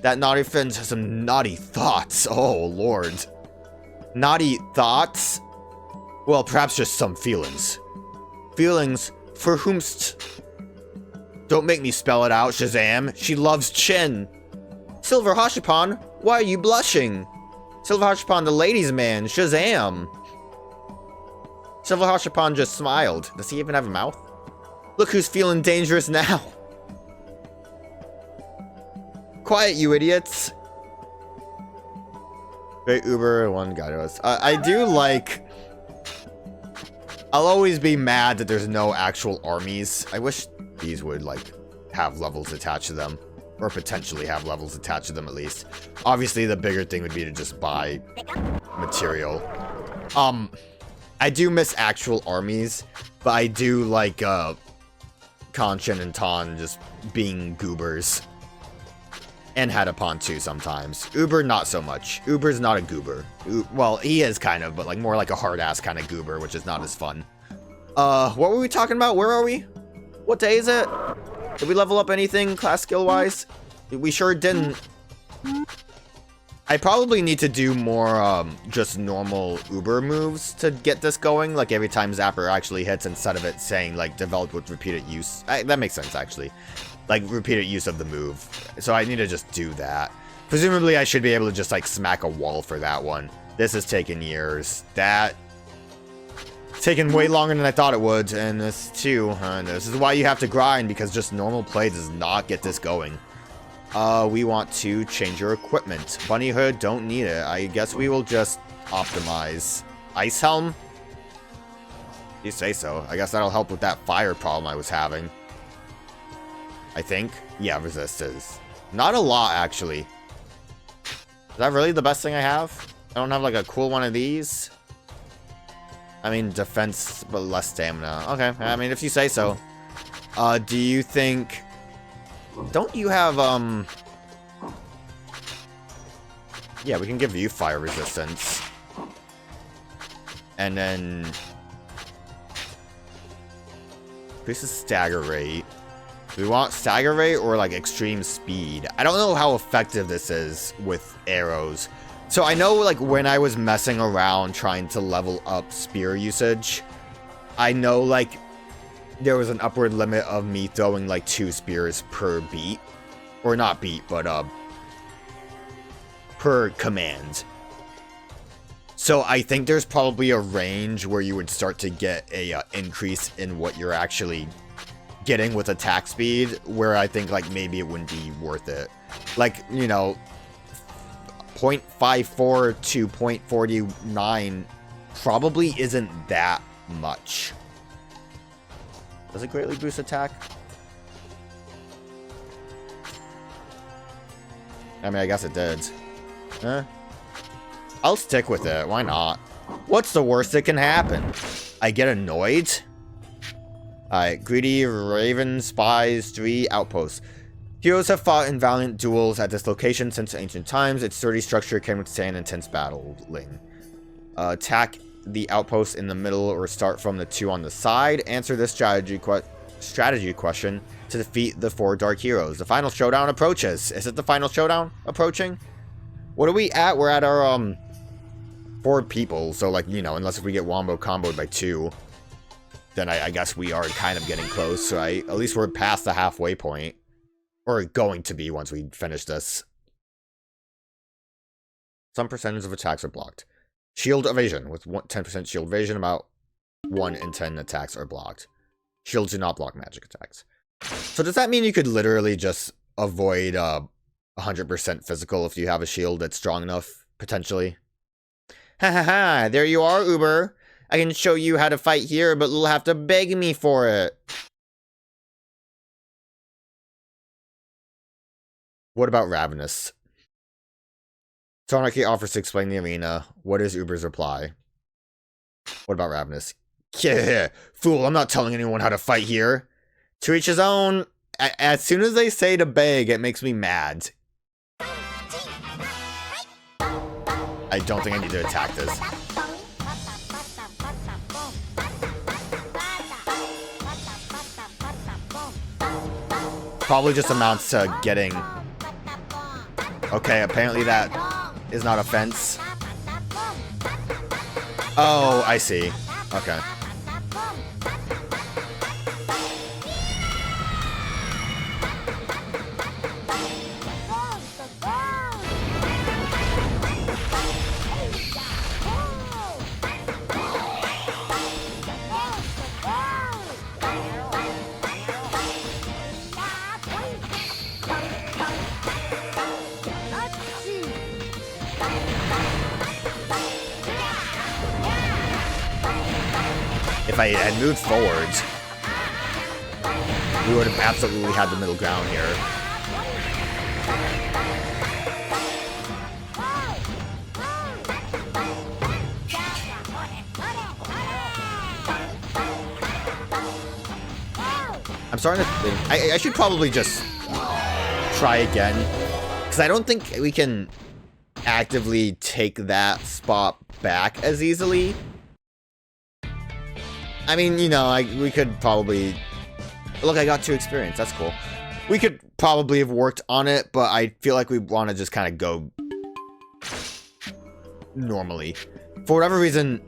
That naughty friend has some naughty thoughts. Oh, Lord. Naughty thoughts? Well, perhaps just some feelings. Feelings for whomst. Don't make me spell it out, Shazam. She loves Chin. Silver Hoshipon, why are you blushing? Silver Hoshipon, the ladies' man, Shazam. Silver Hoshipon just smiled. Does he even have a mouth? Look who's feeling dangerous now. Quiet, you idiots. Great Uber, one guy to us. I do like... I'll always be mad that there's no actual armies. I wish these would, like, have levels attached to them. Or potentially have levels attached to them, at least. Obviously, the bigger thing would be to just buy material. I do miss actual armies, but I do like, Kanchan and Ton just being goobers. And Hatapon too sometimes. Uber, not so much. Uber's not a goober. Well, he is kind of, but like more like a hard-ass kind of goober, which is not as fun. What were we talking about? Where are we? What day is it? Did we level up anything class skill-wise? We sure didn't. I probably need to do more, just normal Uber moves to get this going. Like every time Zapper actually hits instead of it saying, like, developed with repeated use. That makes sense, actually. Like, repeated use of the move. So I need to just do that. Presumably, I should be able to just, like, smack a wall for that one. This has taken years. That... It's taken way longer than I thought it would. And this, too. And this is why you have to grind, because just normal play does not get this going. We want to change your equipment. Bunny Hood, don't need it. I guess we will just optimize. Ice Helm? You say so. I guess that'll help with that fire problem I was having. I think. Yeah, resistance. Not a lot, actually. Is that really the best thing I have? I don't have, like, a cool one of these? I mean, defense, but less stamina. Okay, I mean, if you say so. Do you think... Don't you have, Yeah, we can give you fire resistance. And then... Increases stagger rate. Do we want stagger rate or, like, extreme speed? I don't know how effective this is with arrows. So I know, like, when I was messing around trying to level up spear usage, I know, like, there was an upward limit of me throwing, like, 2 spears per beat. Or not beat, but, per command. So I think there's probably a range where you would start to get a increase in what you're actually getting with attack speed, where I think, like, maybe it wouldn't be worth it. Like, you know, 0.54 to 0.49 probably isn't that much. Does it greatly boost attack? I mean, I guess it did. I'll stick with it. Why not? What's the worst that can happen? I get annoyed? Alright, Greedy Raven Spies 3 Outposts. Heroes have fought in valiant duels at this location since ancient times. Its sturdy structure can withstand intense battling. Attack the outpost in the middle or start from the 2 on the side. Answer this strategy question to defeat the 4 dark heroes. The final showdown approaches. Is it the final showdown approaching? What are we at? We're at our 4 people. So, like, you know, unless if we get wombo comboed by 2, then I guess we are kind of getting close, right? At least we're past the halfway point. Or going to be once we finish this. Some percentage of attacks are blocked. Shield evasion. With 10% shield evasion, about 1 in 10 attacks are blocked. Shields do not block magic attacks. So does that mean you could literally just avoid 100% physical if you have a shield that's strong enough, potentially? Ha ha ha, there you are, Uber. I can show you how to fight here, but you'll have to beg me for it. What about Ravenous? Sonarchy offers to explain the arena. What is Uber's reply? What about Ravenous? Yeah, fool, I'm not telling anyone how to fight here. To each his own. As soon as they say to beg, it makes me mad. I don't think I need to attack this. Probably just amounts to getting Okay, apparently that is not a fence. Oh, I see. Okay. If I had moved forwards, we would have absolutely had the middle ground here. I'm starting to think I should probably just try again, because I don't think we can actively take that spot back as easily. I mean, you know, we could probably... Look, I got 2 experience. That's cool. We could probably have worked on it, but I feel like we want to just kind of go normally. For whatever reason,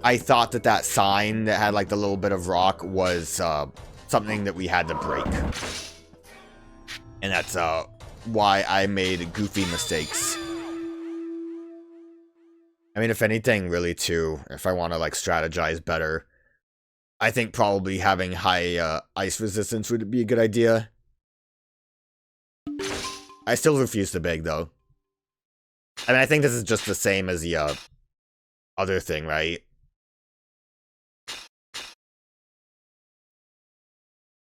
I thought that that sign that had, like, the little bit of rock was something that we had to break. And that's why I made goofy mistakes. I mean, if anything, really, too, if I want to, like, strategize better... I think probably having high ice resistance would be a good idea. I still refuse to beg, though. I mean, I think this is just the same as the other thing, right?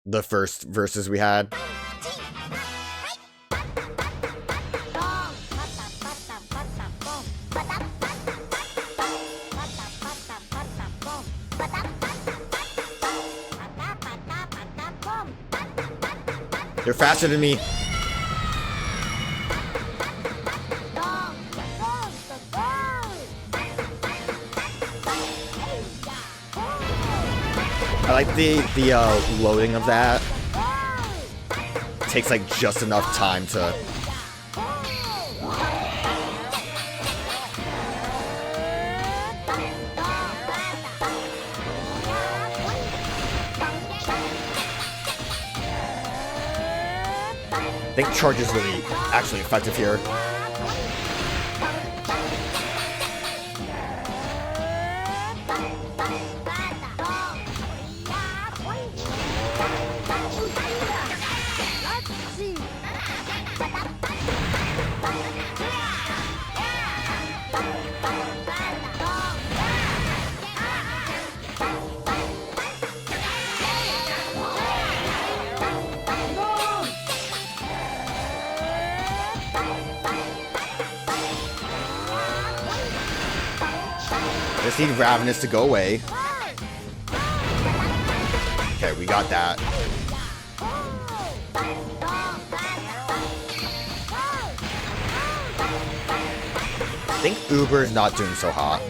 The first verses we had. You're faster than me. I like the loading of that. It takes like just enough time to... I think charge is really actually effective here. I just need Ravenous to go away. Okay, we got that. I think Uber is not doing so hot.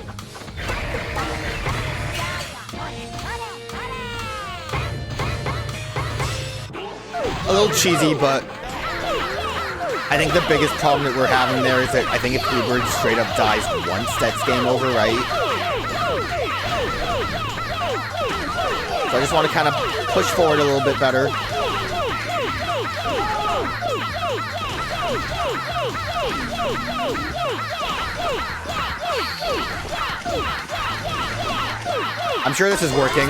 A little cheesy, but I think the biggest problem that we're having there is that I think if Uber straight up dies once, that's game over, right? So I just want to kind of push forward a little bit better. I'm sure this is working.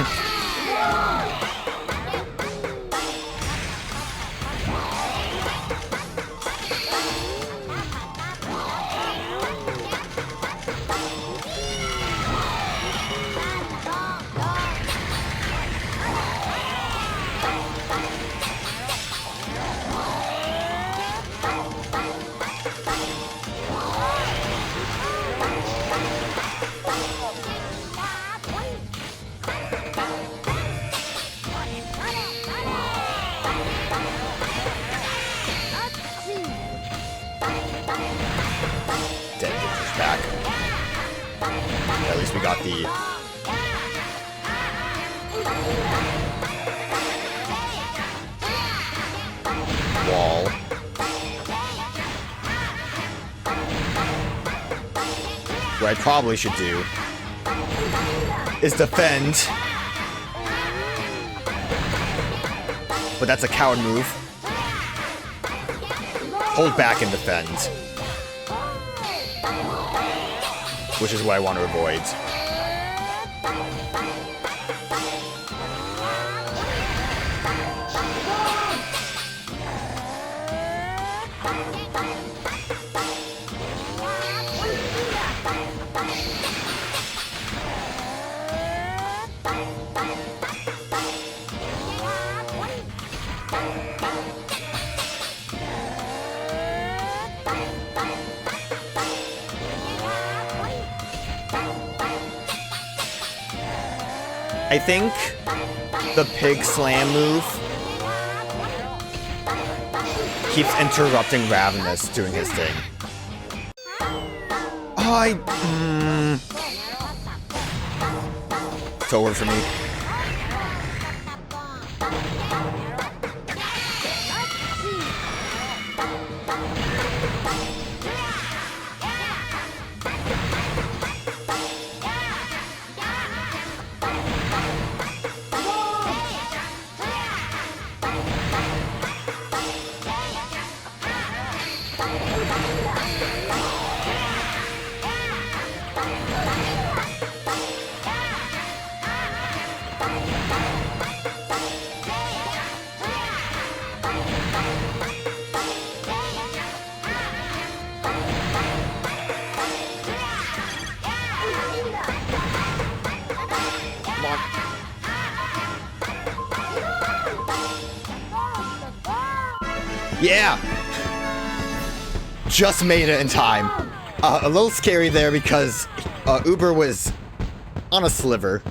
At least we got the... wall. what I probably should do is defend. But that's a coward move. Hold back and defend. Which is what I want to avoid. I think the pig slam move keeps interrupting Ravenous doing his thing. Oh, it's over for me. Yeah! Just made it in time. A little scary there because Uber was on a sliver.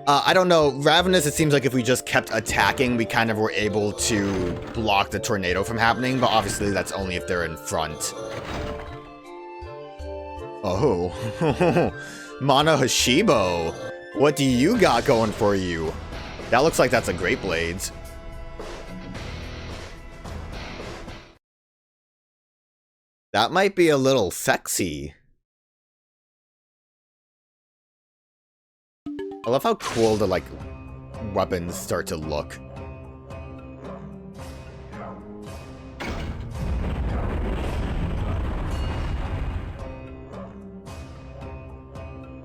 I don't know, Ravenous, it seems like if we just kept attacking, we kind of were able to block the tornado from happening, but obviously that's only if they're in front. Oh. Mana Hashibo! What do you got going for you? That looks like that's a Great Blades. That might be a little sexy. I love how cool the, like, weapons start to look.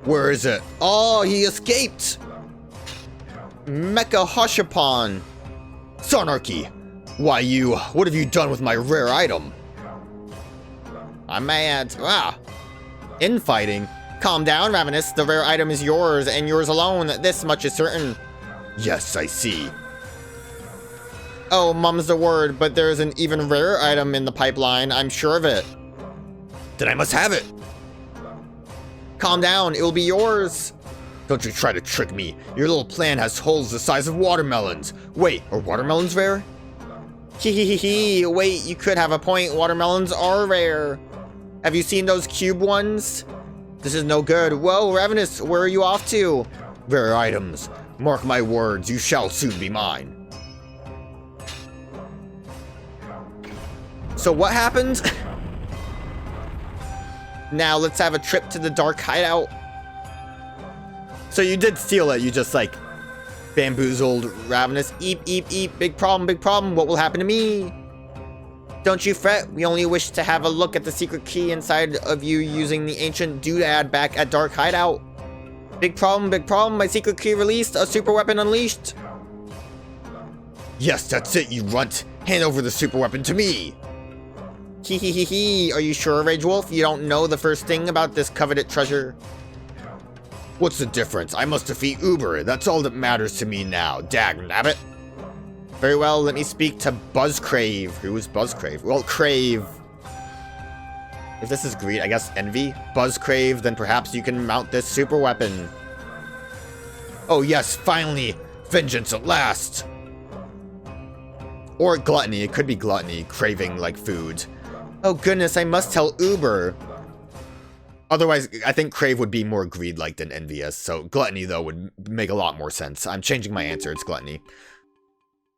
Where is it? Oh, he escaped! Mecha Hoshipon! Sonarchy! Why you, what have you done with my rare item? I'm mad. Ah. Infighting. Calm down, Ravenous. The rare item is yours, and yours alone. This much is certain. Yes, I see. Oh, mum's the word, but there's an even rarer item in the pipeline. I'm sure of it. Then I must have it. Calm down. It will be yours. Don't you try to trick me. Your little plan has holes the size of watermelons. Wait, are watermelons rare? Hee. Wait, you could have a point. Watermelons are rare. Have you seen those cube ones? This is no good. Whoa, Ravenous, where are you off to? Rare items. Mark my words, you shall soon be mine. So what happened? Now let's have a trip to the dark hideout. So you did steal it, you just like bamboozled Ravenous. Eep. Big problem. What will happen to me? Don't you fret, we only wish to have a look at the secret key inside of you using the ancient doodad back at Dark Hideout. Big problem, my secret key released, a super weapon unleashed. Yes, that's it, you runt. Hand over the super weapon to me. Are you sure, Rage Wolf? You don't know the first thing about this coveted treasure? What's the difference? I must defeat Uber, that's all that matters to me now, dagnabbit. Very well, let me speak to Buzzcrave. Who is Buzzcrave? Well, Crave. If this is greed, I guess envy? Buzzcrave, then perhaps you can mount this super weapon. Oh yes, finally! Vengeance at last! Or gluttony, it could be gluttony, craving like food. Oh goodness, I must tell Uber. Otherwise, I think crave would be more greed-like than envious, so gluttony though would make a lot more sense. I'm changing my answer, it's gluttony.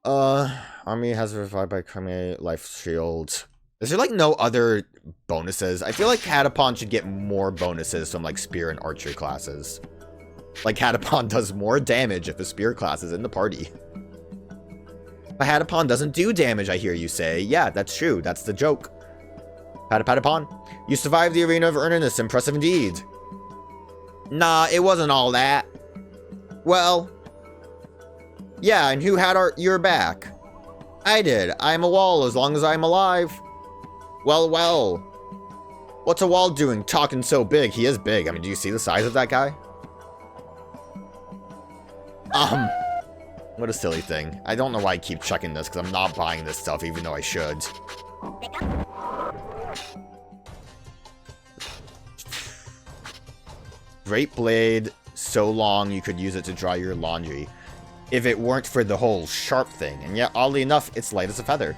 Army has revived by Karmen life shield. Is there, like, no other bonuses? I feel like Hatapon should get more bonuses from, like, spear and archer classes. Like, Hatapon does more damage if a spear class is in the party. But Hatapon doesn't do damage, I hear you say. Yeah, that's true. That's the joke. Patapon, you survived the arena of Earthend. Impressive indeed. Nah, it wasn't all that. Well, yeah, and who had your back? I did. I'm a wall as long as I'm alive. Well, well. What's a wall doing talking so big? He is big. I mean, do you see the size of that guy? What a silly thing. I don't know why I keep checking this, because I'm not buying this stuff, even though I should. Great blade, so long you could use it to dry your laundry. If it weren't for the whole sharp thing. And yet, oddly enough, it's light as a feather.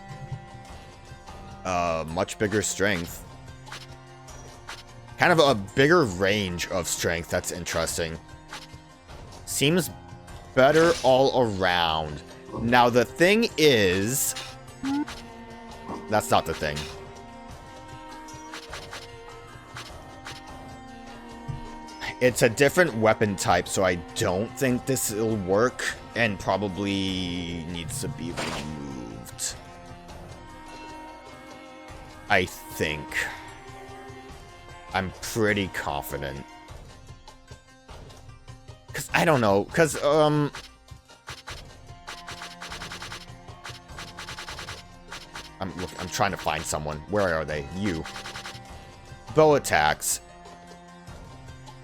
Much bigger strength. Kind of a bigger range of strength, that's interesting. Seems better all around. Now, the thing is... That's not the thing. It's a different weapon type, so I don't think this will work, and probably needs to be removed. I think. I'm pretty confident. Because, I don't know, because, I'm trying to find someone. Where are they? You. Bow attacks.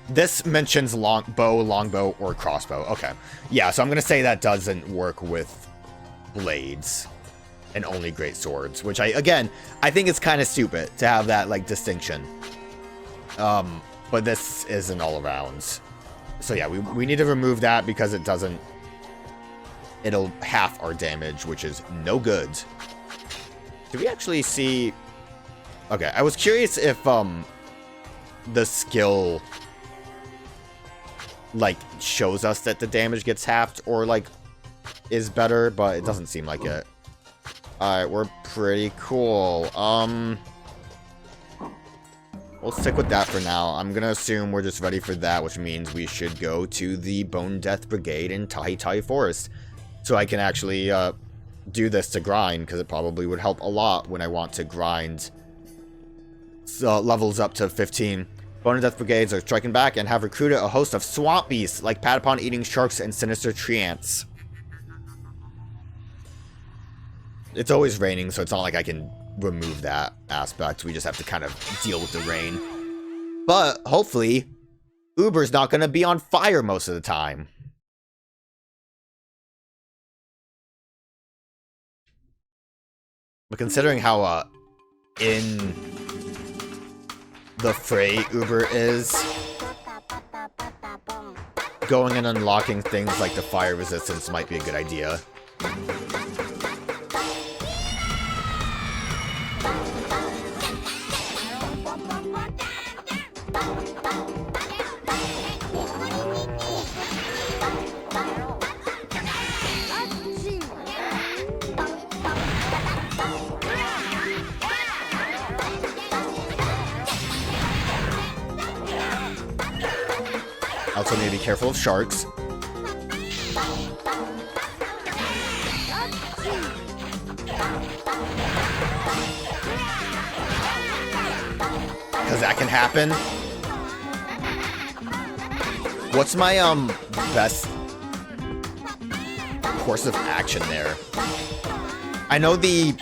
This mentions longbow, or crossbow. Okay. Yeah, so I'm going to say that doesn't work with blades and only great swords, which I think it's kind of stupid to have that, like, distinction. But this isn't all around. So yeah, we need to remove that because it doesn't... It'll half our damage, which is no good. Do we actually see... Okay, I was curious if, the skill... like, shows us that the damage gets halved, or, like, is better, but it doesn't seem like it. Alright, we're pretty cool. We'll stick with that for now. I'm gonna assume we're just ready for that, which means we should go to the Bone Death Brigade in Tai Forest. So I can actually, do this to grind, because it probably would help a lot when I want to grind levels up to 15. Bone Death Brigades are striking back and have recruited a host of swamp beasts like Patapon eating sharks and sinister tree ants. It's always raining, so it's not like I can remove that aspect. We just have to kind of deal with the rain. But hopefully, Uber's not going to be on fire most of the time. But considering how in the fray Uber is, going and unlocking things like the fire resistance might be a good idea. Also need to be careful of sharks. Because that can happen. What's my best course of action there? I know the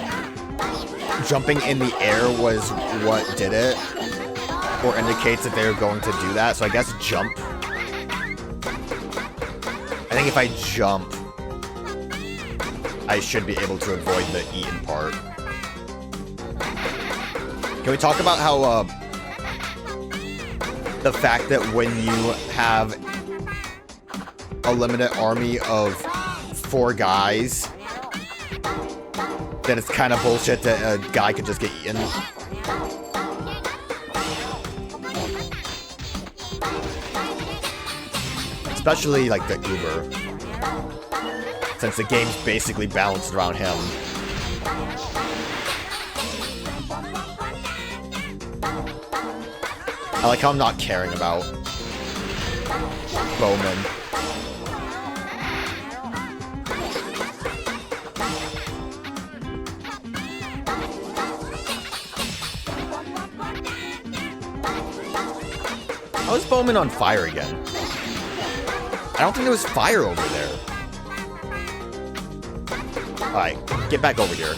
jumping in the air was what did it, or indicates that they're going to do that, so I guess jump. I think if I jump, I should be able to avoid the eaten part. Can we talk about how, the fact that when you have a limited army of 4 guys, that it's kind of bullshit that a guy could just get eaten? Especially, like, the Uber. Since the game's basically balanced around him. I like how I'm not caring about Bowman. How is Bowman on fire again? I don't think there was fire over there. Alright, get back over here.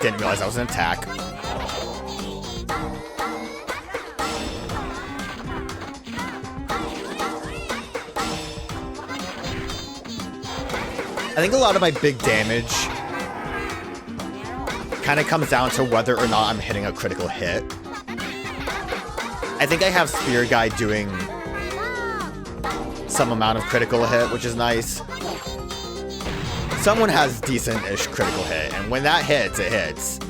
Didn't realize that was an attack. I think a lot of my big damage kind of comes down to whether or not I'm hitting a critical hit. I think I have Spear Guy doing some amount of critical hit, which is nice. Someone has decent-ish critical hit, and when that hits, it hits.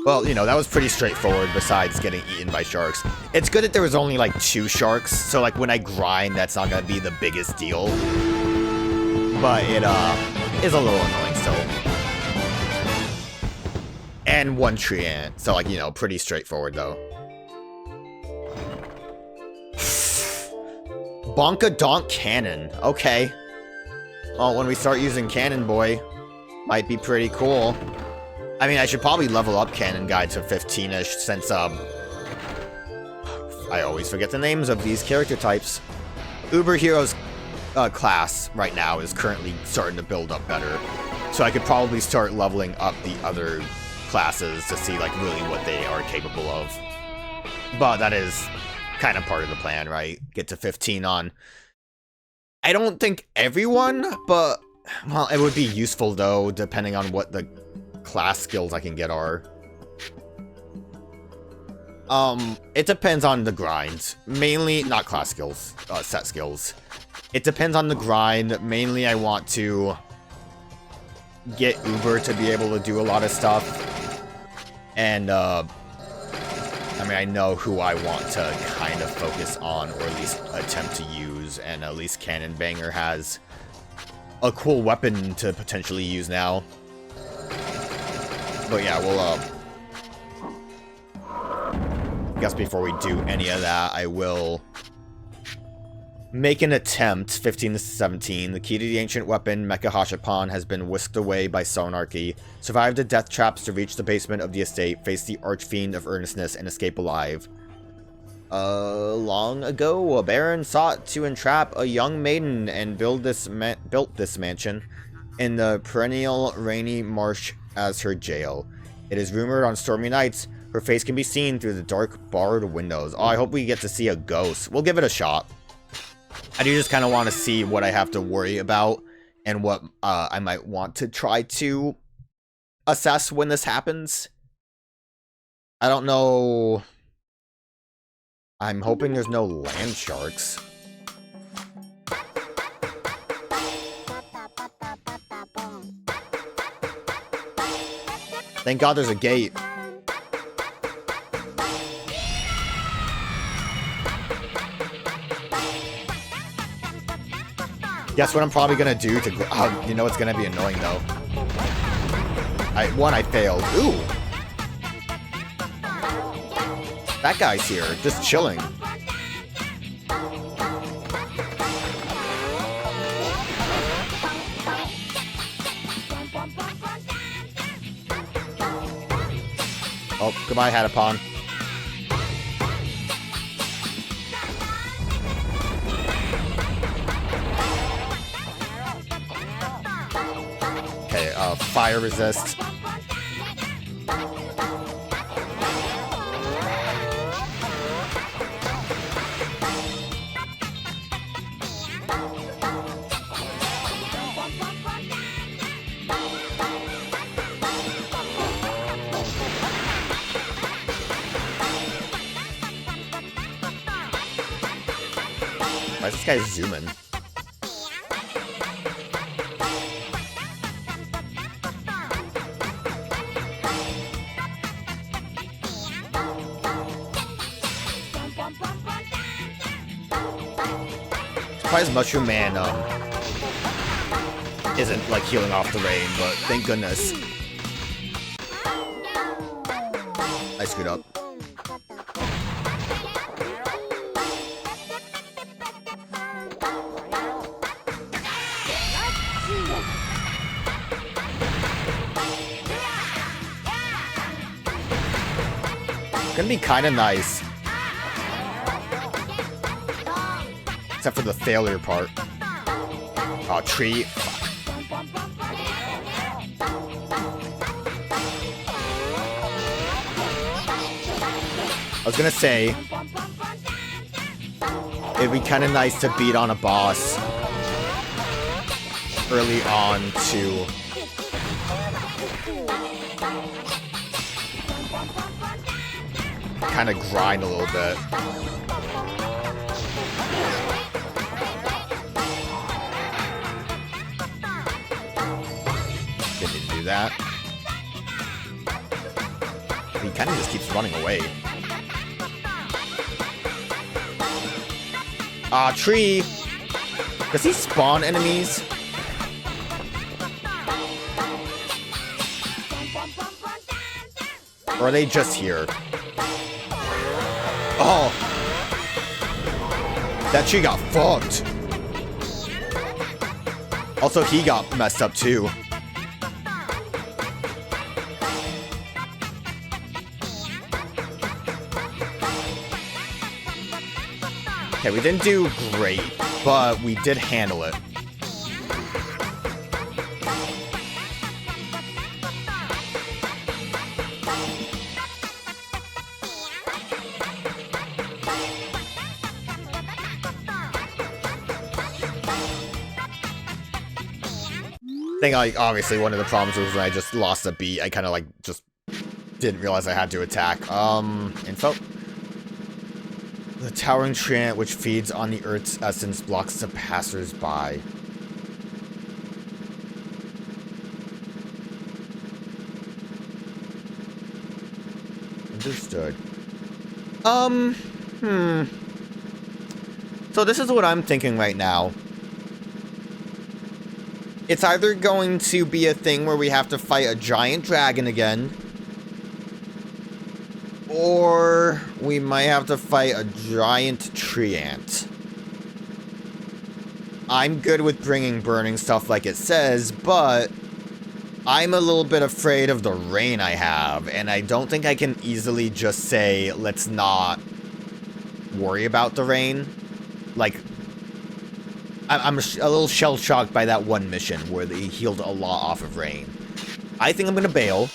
Well, you know, that was pretty straightforward besides getting eaten by sharks. It's good that there was only, like, 2 sharks, so, like, when I grind, that's not gonna be the biggest deal. But it, is a little annoying still. And 1 tree ant, so, like, you know, pretty straightforward, though. Bonkadonk Cannon, okay. Well, when we start using Cannon Boy, might be pretty cool. I mean, I should probably level up Cannon Guy to 15-ish, since, I always forget the names of these character types. Uberhero's class right now is currently starting to build up better. So I could probably start leveling up the other classes to see, like, really what they are capable of. But that is kind of part of the plan, right? Get to 15 on... I don't think everyone, but, well, it would be useful, though, depending on what the class skills I can get are. It depends on the grind. Mainly, not class skills, set skills. It depends on the grind. Mainly, I want to get Uber to be able to do a lot of stuff. And, I mean, I know who I want to kind of focus on, or at least attempt to use, and at least Cannon Banger has a cool weapon to potentially use now. But yeah, we'll, I guess before we do any of that, I will make an attempt. 15 to 17. The key to the ancient weapon, Mecha Hoshipon, has been whisked away by Sonarchy. Survive the death traps to reach the basement of the estate, face the Archfiend of Earnestness, and escape alive. Long ago, a baron sought to entrap a young maiden and built this mansion in the perennial rainy marsh as her jail. It is rumored on stormy nights, her face can be seen through the dark barred windows. Oh, I hope we get to see a ghost. We'll give it a shot. I do just kind of want to see what I have to worry about and what I might want to try to assess when this happens. I don't know. I'm hoping there's no land sharks. Thank God there's a gate. Guess what I'm probably gonna do to... Oh, you know it's gonna be annoying, though. I failed. Ooh! That guy's here, just chilling. Oh, goodbye, Hatapon. Okay, fire resist. Why is this guy zooming? Surprised Mushroom Man isn't like healing off the rain, but thank goodness. I screwed up. It's gonna be kind of nice. Except for the failure part. Oh, tree. I was gonna say, it'd be kind of nice to beat on a boss early on to kind of grind a little bit. Didn't need to do that. He kind of just keeps running away. Ah, tree! Does he spawn enemies? Or are they just here? Oh! That tree got fucked! Also, he got messed up too. Okay, we didn't do great, but we did handle it. I think, like, obviously one of the problems was when I just lost a beat. I kind of, like, just didn't realize I had to attack. Info? The towering treant which feeds on the Earth's essence blocks the passers-by. Understood. So this is what I'm thinking right now. It's either going to be a thing where we have to fight a giant dragon again, or we might have to fight a giant tree ant. I'm good with bringing burning stuff like it says, but I'm a little bit afraid of the rain I have, and I don't think I can easily just say, let's not worry about the rain. Like, I'm a little shell-shocked by that one mission where they healed a lot off of rain. I think I'm gonna bail.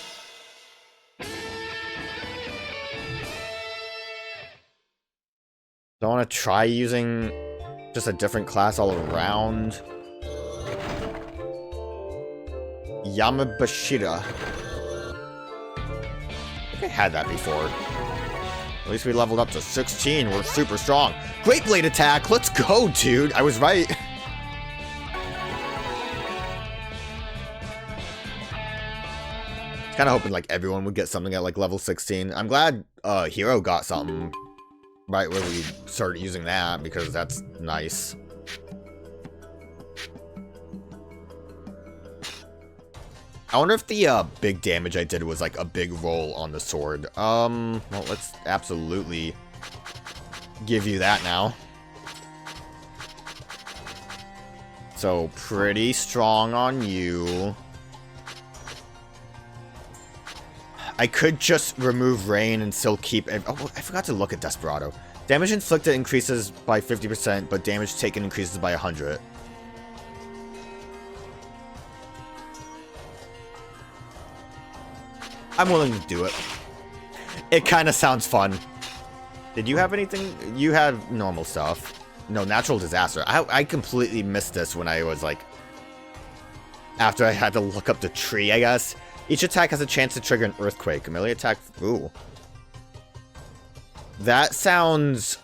Do I want to try using just a different class all around? Yamabashira. I think I had that before. At least we leveled up to 16. We're super strong. Great blade attack. Let's go, dude. I was right. Kind of hoping like everyone would get something at like level 16. I'm glad Hero got something right where we started using that, because that's nice. I wonder if the big damage I did was like a big roll on the sword. Well, let's absolutely give you that now. So pretty strong on you. I could just remove rain and still keep... Oh, I forgot to look at Desperado. Damage inflicted increases by 50%, but damage taken increases by 100. I'm willing to do it. It kind of sounds fun. Did you have anything? You had normal stuff. No, natural disaster. I completely missed this when I was like... After I had to look up the tree, I guess. Each attack has a chance to trigger an earthquake. A melee attack... Ooh. That sounds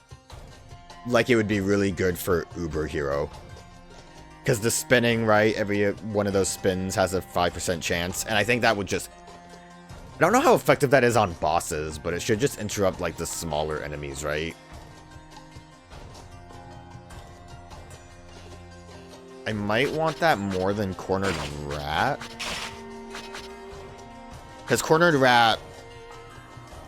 like it would be really good for Uberhero. Because the spinning, right? Every one of those spins has a 5% chance. And I think that would just... I don't know how effective that is on bosses, but it should just interrupt, like, the smaller enemies, right? I might want that more than Cornered Rat. Because Cornered Rat...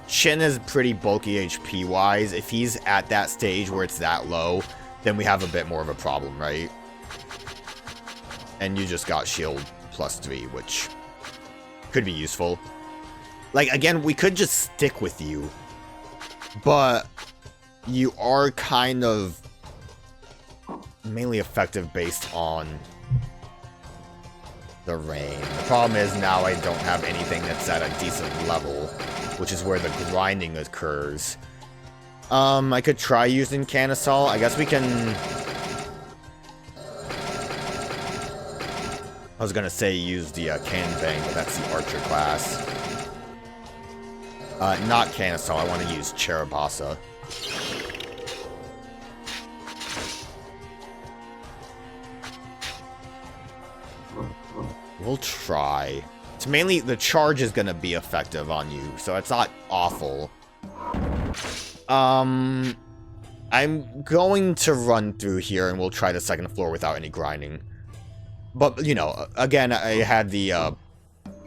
Chin is pretty bulky HP-wise. If he's at that stage where it's that low, then we have a bit more of a problem, right? And you just got shield +3, which could be useful. Like, again, we could just stick with you. But you are kind of mainly effective based on the rain. The problem is now I don't have anything that's at a decent level, which is where the grinding occurs. I could try using Canisol. I guess we can... I was gonna say use the Cannon Bang, but that's the Archer class. Not Canisol, I want to use Cherubasa. We'll try. It's mainly, the charge is gonna be effective on you, so it's not awful. I'm going to run through here and we'll try the second floor without any grinding. But, you know, again, I had the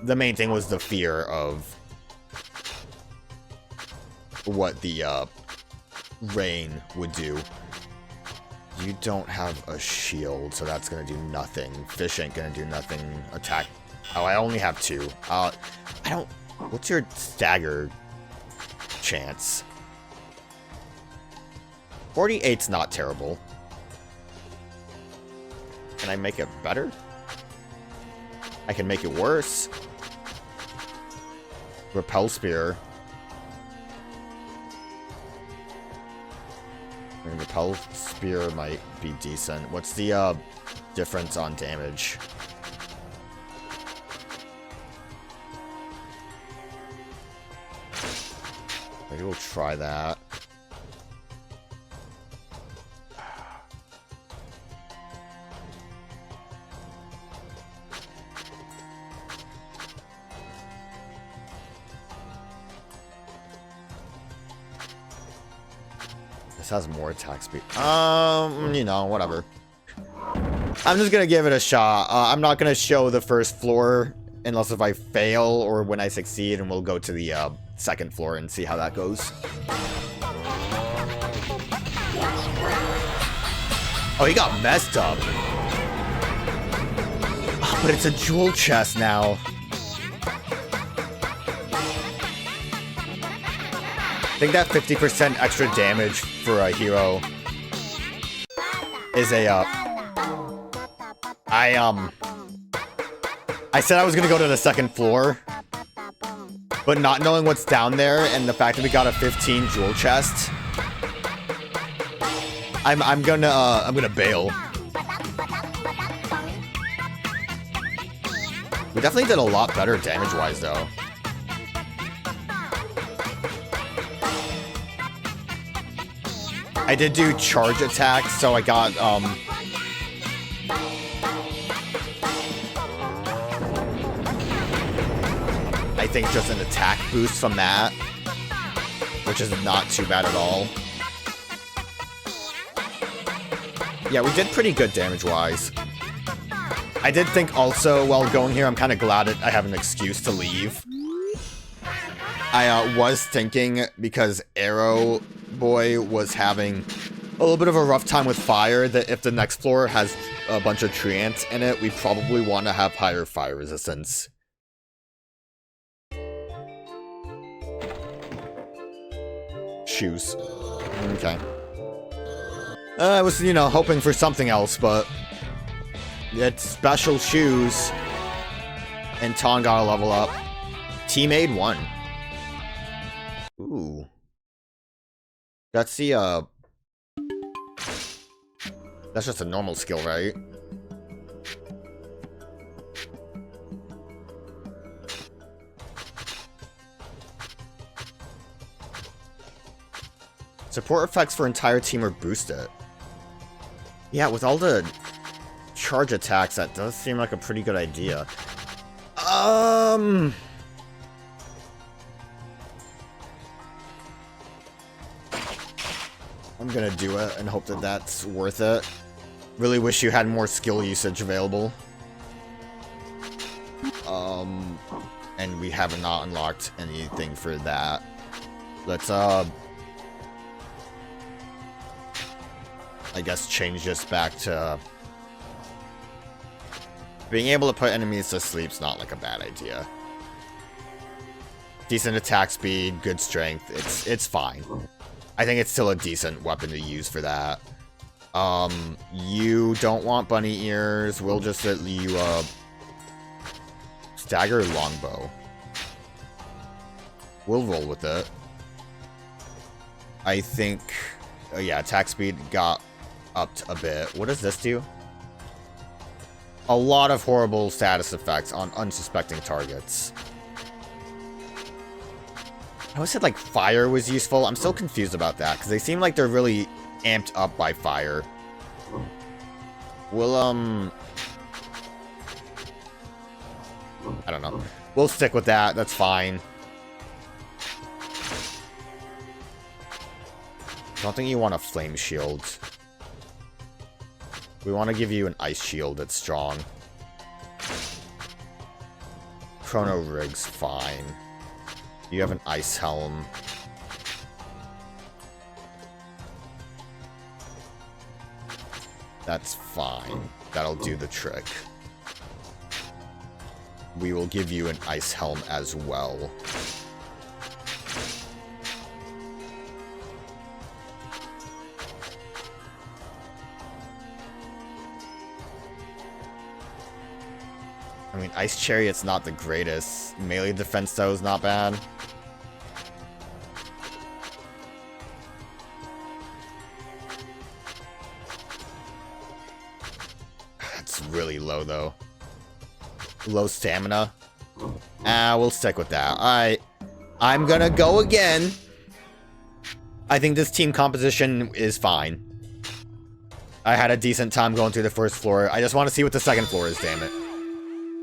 main thing was the fear of what the, rain would do. You don't have a shield, so that's gonna do nothing. Fish ain't gonna do nothing. Attack. Oh, I only have 2. I don't... What's your stagger chance? 48's not terrible. Can I make it better? I can make it worse. Repel Spear. I mean, Repel Spear might be decent. What's the difference on damage? Maybe we'll try that. This has more attack speed. You know, whatever. I'm just gonna give it a shot. I'm not gonna show the first floor unless if I fail or when I succeed, and we'll go to the second floor and see how that goes. Oh, he got messed up. Oh, but it's a jewel chest now. I think that 50% extra damage for a hero is a, I said I was gonna go to the second floor, but not knowing what's down there and the fact that we got a 15 jewel chest, I'm gonna bail. We definitely did a lot better damage-wise, though. I did do charge attacks, so I got, I think just an attack boost from that, which is not too bad at all. Yeah, we did pretty good damage-wise. I did think also, while going here, I'm kind of glad that I have an excuse to leave. I was thinking, because Arrow Boy was having a little bit of a rough time with fire, that if the next floor has a bunch of tree ants in it, we probably want to have higher fire resistance. Shoes. Okay. I was, you know, hoping for something else, but it's special shoes. And Ton got a level up. Teammate 1. Ooh. That's the, that's just a normal skill, right? Support effects for entire team are boosted. Yeah, with all the charge attacks, that does seem like a pretty good idea. I'm gonna do it and hope that that's worth it. Really wish you had more skill usage available. And we have not unlocked anything for that. Let's, I guess change this back to... Being able to put enemies to sleep's not like a bad idea. Decent attack speed, good strength, it's fine. I think it's still a decent weapon to use for that. You don't want bunny ears, we'll just let you, Stagger longbow. We'll roll with it. I think... Oh yeah, attack speed got upped a bit. What does this do? A lot of horrible status effects on unsuspecting targets. I always said, like, fire was useful. I'm still confused about that, because they seem like they're really amped up by fire. We'll, I don't know. We'll stick with that. That's fine. I don't think you want a flame shield. We want to give you an ice shield that's strong. Chrono rig's fine. You have an ice helm. That's fine. That'll do the trick. We will give you an ice helm as well. I mean, Ice Chariot's not the greatest. Melee defense, though, is not bad. That's really low, though. Low stamina. We'll stick with that. Alright. I'm gonna go again. I think this team composition is fine. I had a decent time going through the first floor. I just want to see what the second floor is, damn it.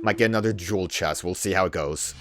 Might get another jewel chest. We'll see how it goes.